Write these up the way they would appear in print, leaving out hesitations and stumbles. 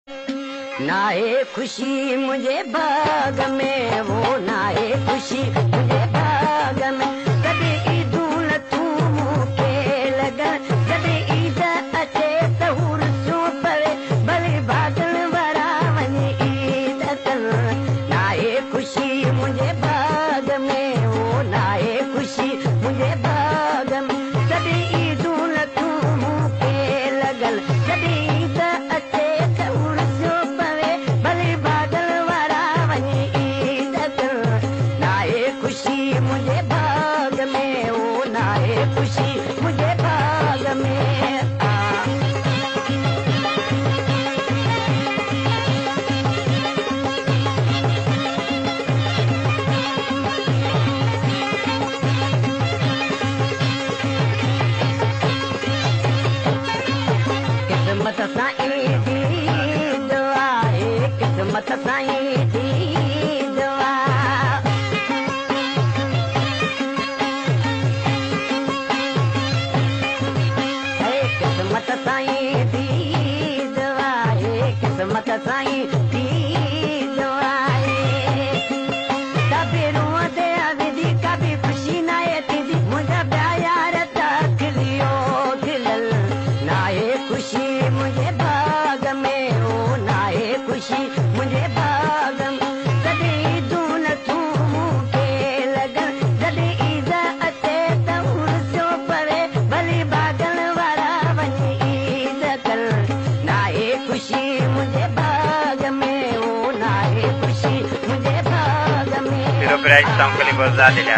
नाहे खुशी मुझे बाग में, वो नाहे खुशी मुझे बाग में। कभी ईदूं न तूं मूंखे लगन, कभी ईद अचे त हुरसूं पवे, भली भागल वारा वञी ईद कन। नाहे खुशी मुझे बाग में, वो नाहे खुशी मुझे बाग में। कभी ईदूं न तूं मूंखे लगन, कभी ईद अचे त हुरसूं पवे, भली भागल वारा वञी ईद कन। नाहे खुशी मुझे बाग में, वो नाहे खुशी मुझे बाग में। किस्मत साईं जी दुआ है, किस्मत साईं जी दुआ। है किस्मत साईं जी दुआ है, किस्मत साईं जी दुआ है। कभी रोंदे विधि, कभी खुशी नाहे थींदी, मुंहिंजा ॿिया यार त खिलियो खिलल। नाहे खुशी मुझे बाग में, ओ नाहे खुशी मुझे बाग में। कभी ईदूं न तूं मूंखे लगन, कभी ईद अचे त हुरसूं पवे, भली भागल वारा वञी ईद कन। नाहे खुशी मुझे बाग में, ओ नाहे खुशी मुझे बाग में। Pero per ahí stanno quelli posati lì.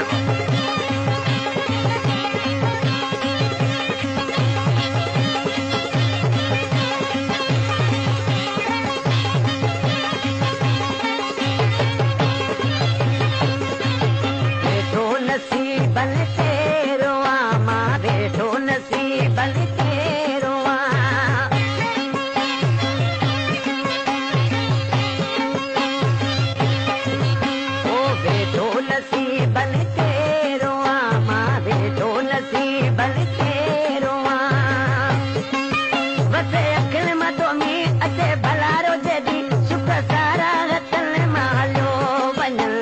बैठो नसीबन तेरो आ मां, बैठो नसीबन तेरो आ। ओ बैठो नसीबन तेरो आ मां, बैठो नसीबन तेरो आ। वसे अखिल मतो में अचे भलारो जदी, सुख सारा हथन मां हलियो वञन।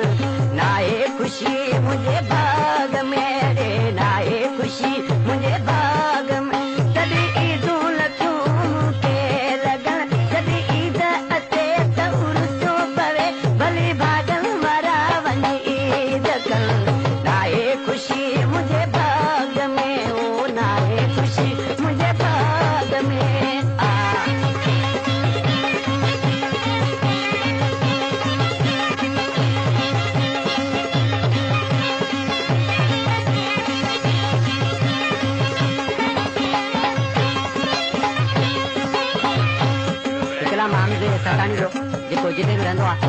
नाहे खुशी मुझे बाग में रे, नाहे खुशी मुझे बाग में। कभी ईदूं न तूं मूंखे लगन, कभी ईद अचे त हुरसूं पवे, भली भागल वारा वञी ईद कन। नाहे खुशी मुझे बाग में, ओ नाहे खुशी मुझे बाग में। आ हिकिड़ा माण्हू जे सताणी जो जेको जिते बि रहंदो आहे,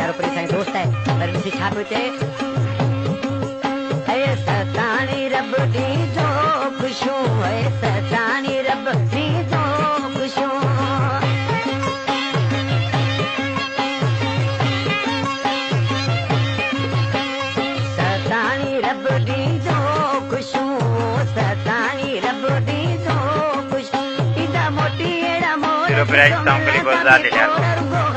ॾाढो परे साईं दोस्त आहे, पर ॾिसी छा पियो चए। है सताणी रब ॾींदो ख़ुशियूं, है सताणी रब ॾींदो ख़ुशियूं। सताणी रब ॾींदो ख़ुशियूं, सताणी रब ॾींदो ख़ुशियूं। ईंदा मोटी अहिड़ा मोर Pero per ahí stanno quelli posati lì.